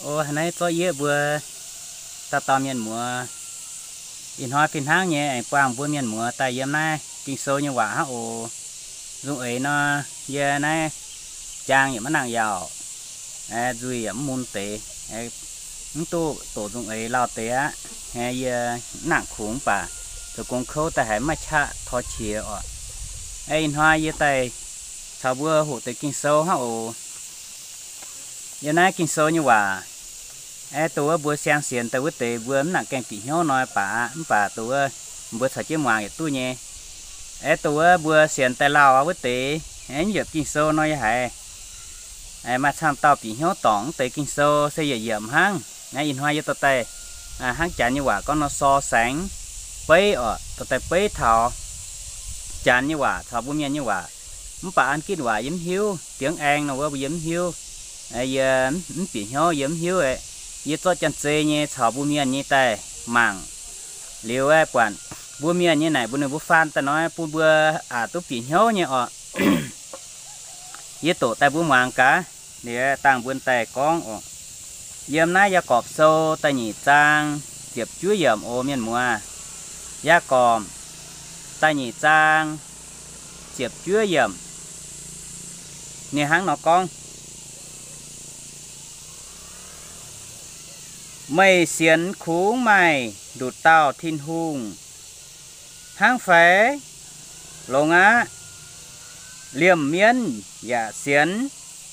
ô hôm nay tôi yêu vừa ta tao miền mùa in hoa pin hang nhé anh quang vừa miền mùa tại yếm này kinh sâu như quả ha ô dùng ấy nó giờ này trang yếm nàng giàu duy yếm môn tế những tổ dùng ấy lao tế á giờ nặng khủng bà rồi cũng khâu tại hải mà cha thọ chia ở in hoa như tại sau bữa hộ tới kinh sâu ha ô giờ này kinh sâu như quả tôi bữa sáng xiên tôi bữa tề bữa nặng kem bị nhau nói bà tôi bữa thật chứ ngoài tôi nhé tôi bữa xiên tay lao bữa tề giờ kinh sâu nói hại mà tham tao bị nhau tỏng tới kinh sâu xây dựng dầm hang ngay in hoa với tôi tề hang chả như quả có nó so sánh bấy ở tôi tề bấy thọ chả như quả thọ bữa miên như quả bà ăn kết quả giống hiếu tiếng Anh nó bữa giống hiếu giờ bị nhau giống hiếu ấy như tôi chân chơi như thảo bùa miên như tay mảng liều ai quản bùa miên như này bùa này bùa phan ta nói bùa tôi bị nhớ như ọ như tổ tay bùa mảng cá để tăng bùa tay con ọ yếm nãy gia cọp sâu tay nhị trang tiệp chúa yếm ô miên mùa gia cọp tay nhị trang tiệp chúa yếm nè hang nó con mày xiên khú mày đụt tao thiên hùng hang phế lông á liềm miên dạ xiên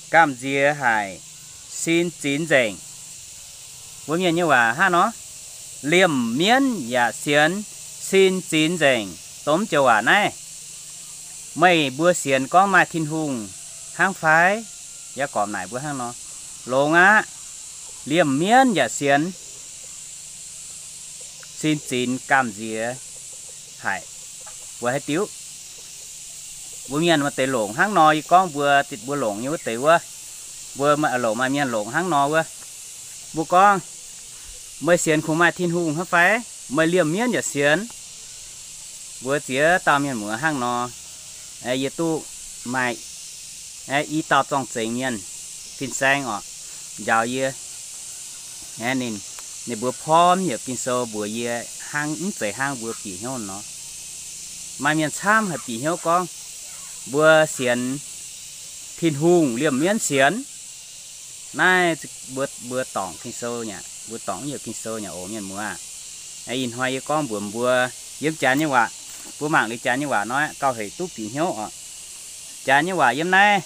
cam dìa hải xin chín dành với miền như vậy ha nó liềm miên dạ xiên xin chín dành tóm châu à này mày bữa xiên có mai thiên hùng hang phế dạ cọp này bữa hang nó lông á liềm miên và xiên xin chín cam dìa hải vừa hay tiếu vừa miên mà tê lộn hang nòi con vừa thịt vừa lộn như tê vừa mà lộn mà miên lộn hang nò vừa con mới xiên không mai thiên hùng hết phải mới liềm miên và xiên vừa tía tao miên mưa hang nò giờ tu mày ý tao trong chế miên phim sang ọ giàu ye nên bữa phom nhiều kinh sâu bữa ye hang ứng tới hang bữa bị nhau nó mà miền Sam hay bị nhau con bữa xiên thiên hùng liềm miên xiên nay bữa tỏng kinh sâu nhỉ bữa tỏng nhiều kinh sâu nhỉ ổ miền mùa in hoài con bữa yếm chán như vậy bữa mạng đi chán như vậy nói cao hệ túc bị nhau chán như vậy yếm nay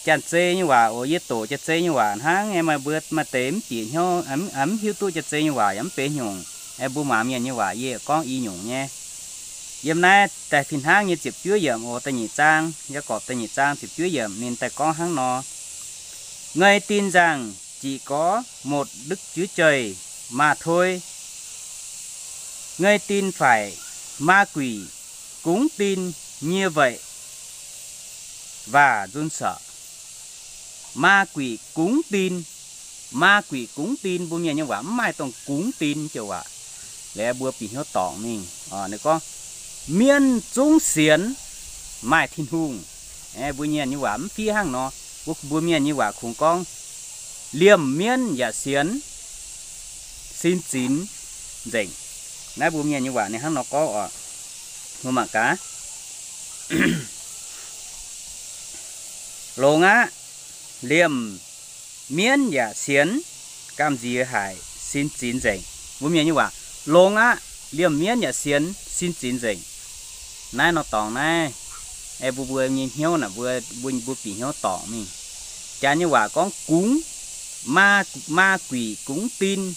chăn chơi như vậy, ở dưới tổ chăn chơi như vậy, hang em mà bữa mà tém chỉ nhau ấm hiu tu chăn chơi như vậy, ấm bé nhung, em bu mà miền như vậy, ye con y nhung nhé. Hôm nay tại phiên hang như chụp chuối dầm, ở tại nhị trang, giá cọp tại nhị trang chụp chuối dầm, nên tại con hang nọ. Người tin rằng chỉ có một Đức Chúa Trời mà thôi. Người tin phải ma quỷ cũng tin như vậy và run sợ. Ma quỷ cúng tin bố nhà như vậy mai toàn cúng tin cho vậy lẽ bữa bị nó tỏng mình này con miên trung xiên mai thiên hùng bố nhà như vậy phía hang nó bố miên như vậy cùng con liềm miên và xiên xin chín dành nãy bố miên như vậy này hang nó có ngô mà cá lồng á liềm miên và xiên cam dìa hải xin chín dành bố miên như vậy lông á liềm miên và xiên xin chín dành nãy nó tỏng này em bùa nhìn hiếu là bùa bị hiếu tỏng mình chả như vậy con cúng ma quỷ cúng tin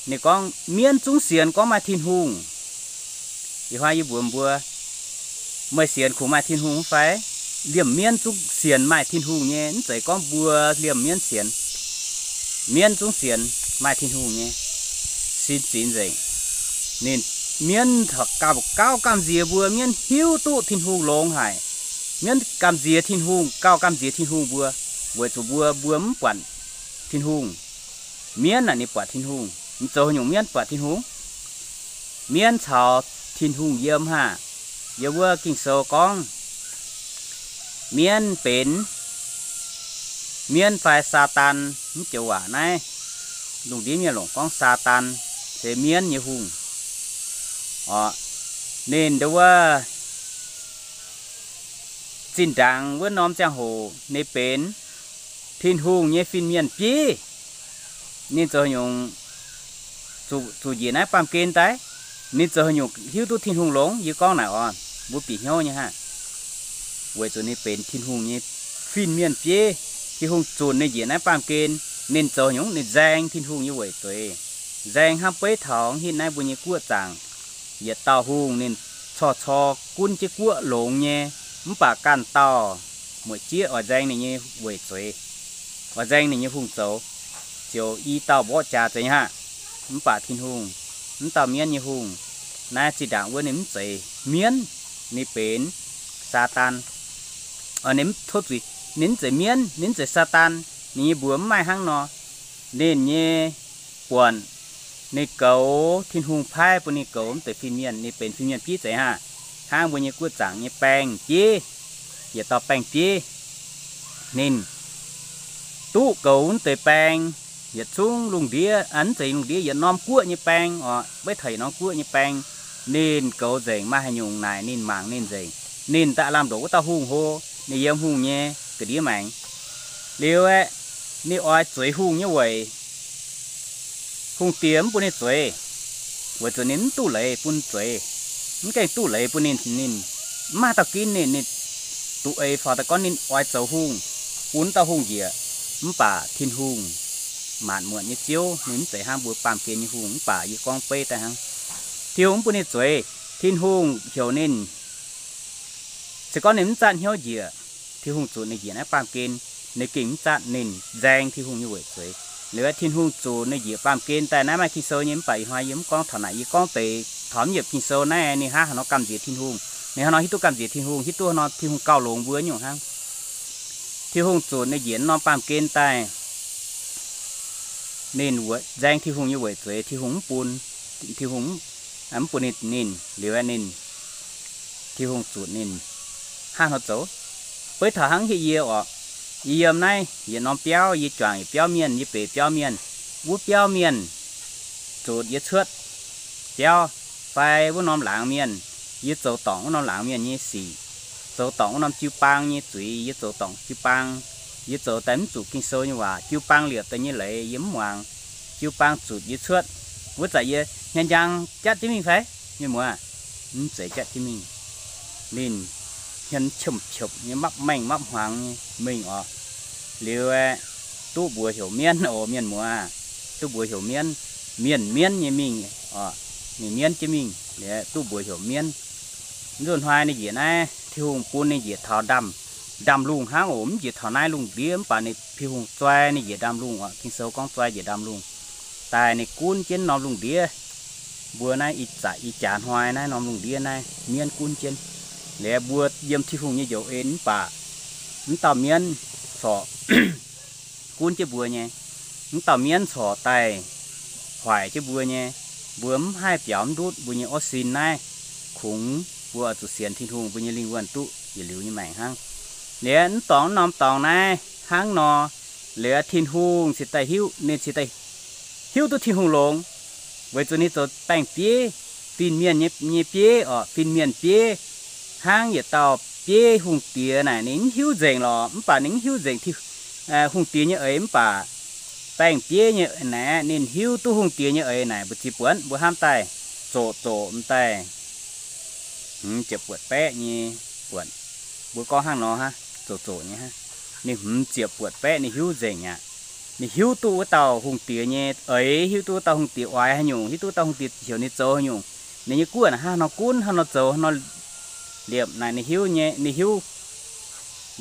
này con miên chúng xiên có mai thiên hùng thì hoa như bùa mới xiên của mai thiên hùng phải liềm miên trung xiên mai thiên hùng nhé tới con bùa liềm miên trung xiên mai thiên hùng nhé xin chín dậy nên miên thật cao cam dìa bùa miên hiu tụ thiên hùng lông hải miên cam dìa thiên hùng cao cam dìa thiên hùng bùa số bùa bướm quản thiên hùng miên là nếp quả thiên hùng cho nhung miên quả thiên hùng miên chào thiên hùng yếm ha giờ bùa kinh sâu con miênเป็น miên phải sa tan những kiểu quả này lùng đi miên lùng con sa tan để miên như hùng nên đâuว่าจินดังว่าน้อมจังโหในเป็นทินหุงเนี่ยฟินเมียนปีนี่จะยงจู่ยีนะปามเกณฑ์ไตนี่จะยงหิวตัวทินหุงหลงยี่ก้องไหนอ่อนบุปีเหี้ยวเนี่ยฮะเวจุนี่เป็นทินหุงเนี่ยฟินเมียนปีที่หุงจู่ในยีนะปามเกณฑ์นี่จะยงในแจงทินหุงยี่เวตัวแจงห้ามไปท้องหินในบุญยี่กัวจังเหยียดเต่าหุงนี่ชอกุ้นจีกัวหลงเนี่ยมป่ากันต่อหมดเจี๊ยอใจนี่ยี่เวสวยอใจนี่ยี่หุ่งโจเจียวอีเต่าบ่จ่าใจฮะมป่าทิ้งหุ่งมเต่าเมียนยี่หุ่งน่าจีด่างว่านี่มใจเมียนนี่เป็นซาตานนี่โทษสินี่ใจเมียนนี่ใจซาตานนี่บัวไม่ห้างนอนี่ยี่ปวนนี่เก๋าทิ้งหุ่งพายปุ่นนี่เก๋าแต่ฟิเมียนนี่เป็นฟิเมียนพี่ใจฮะห้างบนยี่กู้จังยี่แปงจี้อย่าต่อแปงจี้นินตู้เก่าเตะแปงอย่าซุ้งลุงเดียอันใจลุงเดียอย่านอมกู้ยี่แปงไม่ไถน้องกู้ยี่แปงนินเก่าเจ๋งมาให้ยุงนายนินหมางนินเจ๋งนินตะลำดอกตะหุ่งโฮนี่เยี่ยมหุ่งเงี้ยกระดิ่งแมงเลี้ยวนี่อ้อยสวยหุ่งยี่เว่ยหุ่งเตี้ยมปุ่นนี่สวยว่าจะนินตู้ไหลปุ่นสวยมันแกตู้ไหลปุ่นนินมาตะกินนี่ตู้พอตะก้อนนินอ้อยเจ้าหุ่งอุ้นเต้าหุ่งเหยียมป่าทินหุ่งหมาดเหมือนยี่เจียวนินใส่ห้างบัวปามเกณฑ์ยี่หุ่งป่ายี่กองเป้แต่ห้างที่หุ่งปุ่นนี่สวยทินหุ่งเขียวนินสก้อนนินจันเหี่ยวเหยียที่หุ่งจูในเหยียนะปามเกณฑ์ในกิ่งจันนินแดงที่หุ่งยี่เวสวยหรือว่าทินหุ่งจูในเหยียปามเกณฑ์แต่น้ำมาคิโซยิ้มไปหอยยิ้มกองถนัดยี่กองเตะถอมเหยียบคิโซแน่นี่ฮะเขากำเหยียทินหุ่งในฮานอฮิตุกรรมเสียที่หงฮิตุฮานอที่หงเก่าหลงเบื่ออยู่ฮะที่หงจูนในเหยียนนอนปามเกณฑ์ตายเน้นหัวแจงที่หงอยู่เวทสวยที่หงปูนที่หงปูนนินหรือว่านินที่หงจูนนินห้างเขาโจเปิดถาหังที่เยี่ยวเยี่ยมในเหยียนนอนเปียวยี่จ่างเปียวเมียนยี่เป๋เปียวเมียนวุ้เปียวเมียนจูดยี่เชือดเปียวไฟวุ้นนอนหลังเมียนยี่โจตองnó làm miền như xìโจตองnó chiu bang như chuốiยี่โจตองchiu bangยี่โจtém chủ kinh sâu nhưว่าchiu bang liệt tới như lệ yếm hoàng chiu bang chủยี่suốt với tại ye nhân giang chắc tí mình phải như mùa sẽ chắc tí mình nên nhân chụp chụp như mắc manh mắc hoàng như mình liều tu bùa hiểu miên miên mùa tu bùa hiểu miên miên như mình miên chứ mình để tu bùa hiểu miên rồi hoài này gì này thì hùngปูnày gì thảo đầm luồng hang ổm gì thảo nai luồng điếm bà này thì hùng xoay này gì đầm luồng kinh sâu con xoay gì đầm luồng tài này cuốn trên nó luồng đĩa bữa nay ít chán hoài này nó luồng đĩa này miên cuốn trên để bữa yếm thì hùng như dầu ến bà nó tàu miên sọ cuốn chứ bữa nhé nó tàu miên sọ tài hoài chứ bữa nhé bướm hai piỏm đút bữa nhé oxin này khủng bữa tụ xiên thiên hùng bữa nhé linh quan tụอย่าลิ้วnhư mày hang nếu tòng nòng tòng này hang nò nếu thiên hùng sẽ tay hiu nên sẽ tay hiu tụ thiên hùng lồng với chỗ này tụ bánh pía pin miên nhẹ pía pin miên pía hang giờ tàu pía hùng tía này nín hiu dèn lò bà nín hiu dèn thì hùng tía như ấy bà bánh pía như này nên hiu tụ hùng tía như ấy này bữa chỉ buồn bữa ham tay chỗ tayเจ็บปวดแปะนี่ปวดบัวก้อห้างนอฮะโจนี่ฮะนี่เจ็บปวดแปะนี่หิวเจ๋งอ่ะนี่หิวตัวเต่าหงเตี๋ยเนี่ยหิวตัวเต่าหงเตี๋ยไว้ให้หยุ่งหิวตัวเต่าหงเตี๋ยเฉียวนี่โจให้หยุ่งนี่ยี่กุ้นฮะนอกุ้นฮะนอโจนอเหลี่ยมไหนนี่หิวเนี่ยนี่หิว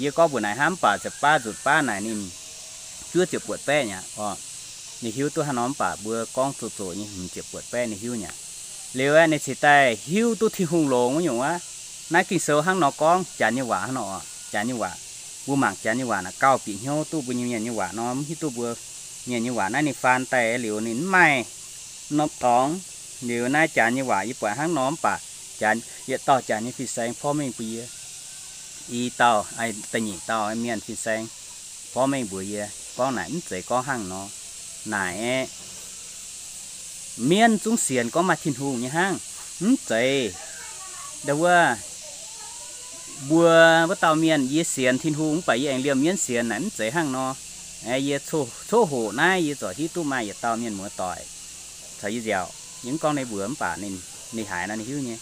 ยี่ก้อบุญไหนห้ามป่าจะป้าจุดป้าไหนนี่เชื่อเจ็บปวดแปะเนี่ยนี่หิวตัวฮะน้อมป่าบัวก้องโจนี่เจ็บปวดแปะนี่หิวเนี่ยเลี้ยวในสิตายหิวตัวที่หงหลงอยู่วะนายกินเสือห้างนอกองจานยี่หวาห้างนอจานยี่หวาบัวหมากจานยี่หวาน่ะเก้าปีเหี่ยวตู้บุญเมียนยี่หวาน้อมที่ตู้บัวเมียนยี่หวานั่นนี่ฟันแต่เหลียวนิ้นไม้นบท้องเหลียวนายจานยี่หวายี่ปล่อยห้างน้อมป่าจานเยอะต่อจานยี่ฟิแซงพ่อไม่ปีอีต่อไอตะหนีต่อไอเมียนฟิแซง có mấy buổi giờ con này chỉ có hàng nó này miên chúng xiên có mà thiên hùng như hang chỉ đâu qua bùa bắt tàu miên ye xiên thiên hùng phải anh liềm miên xiên này chỉ hang nó ye số hồ này ye giỏi thì tu mai ye tàu miên múa tỏi thấy dẻo những con này bướmป่านี่หายนะนี่หิ้วเนี่ย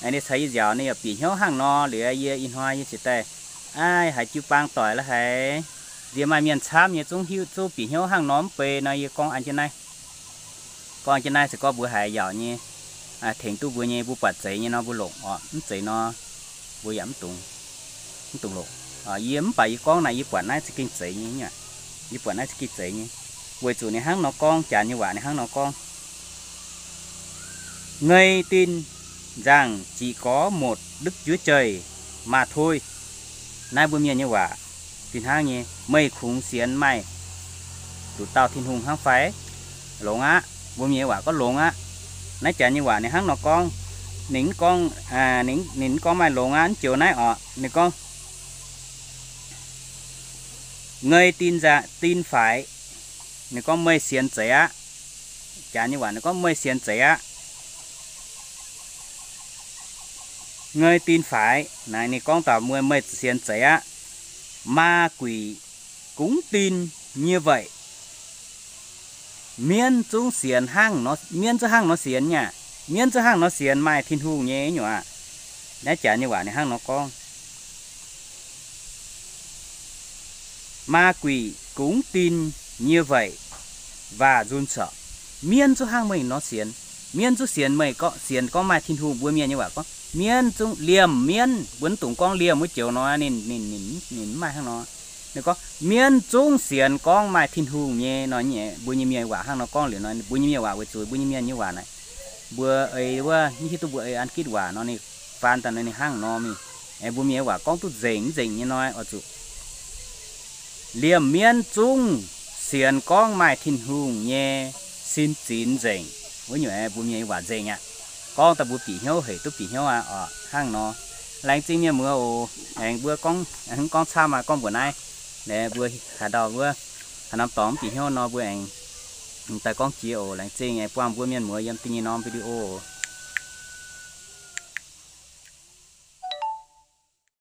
อันนี้ใช้ยาวนี่ปีเหี่ยวห่างนอหรือเยี่ยอินห้อยยี่สิแต่ไอ้หายจิ้วปางต่อยแล้วหายเดี๋ยวมาเมียนช้ำเนี่ยจงหิ้วจูปีเหี่ยวห่างน้อมไปนอยกองอันเจนายกองอันเจนายสิก็บัวหายยาวเนี่ยถึงตู้บัวเนี่ยบัวปัดใจเนี่ยเนาะบัวหลงใจเนาะบัวย้ำตุงหลงเยี่ยมไปกองไหนยี่ปัดนายสิกินใจเนี่ยยี่ปัดนายสิกินใจเนี่ยบัวจูในห้างนอกองจานยี่หวานในห้างนอกองngười tin rằng chỉ có một Đức Chúa Trời mà thôi. Nay bữa miền như vậy, tin hang nhé, mây khủng xiên mày, tụi tao thiên hùng hang phái, lộn á, bữa miền vậy có lộn á, nãy chả như vậy này hang nó con, nín con mày lộn á, chiều nay này con, người tin phải, này con mây xiên trẻ á, chả như vậy nó có mây xiên trẻ á. Người tin phải này con tàu mười mệt xiên trẻ ma quỷ cũng tin như vậy miên chúng xiên hang nó miên cho hang nó xiên nha miên cho hang nó xiên mai thiên hùng nhé nhỉ ạ đã trả như vậy này hang nó con ma quỷ cũng tin như vậy và run sợ miên cho hang mình nó xiên miên cho xiên mày có mai thiên hùng bữa miên như vậy có miên chung liềm miên vẫn tụng con liềm mới chiều nó nín mai hang nó nếu có miên chung xiên con mai thiên hùng nhé nói nhẹ bữa như miên quả hang nó con liền nói bữa như miên quả với chuối bữa như miên như quả này bữa ấyว่าnhư tôi bữa ấy ăn kít quả nó này phan tận này hang nó mi em bữa miên quả con tôi dình như nói ở chỗ liềm miên chung xiên con mai thiên hùng nhé xin chín dình với nhiều em bữa miên quả dình ạ con ta bữa bị hiếu hề tôi bị hiếu hang nó lạnh chính như mưa anh bữa con sao mà con bữa nay để bữa hà đầu bữa hà năm tóm bị hiếu nó bữa anh tại con chiều lạnh chính ngày qua bữa miền mưa em tin như non video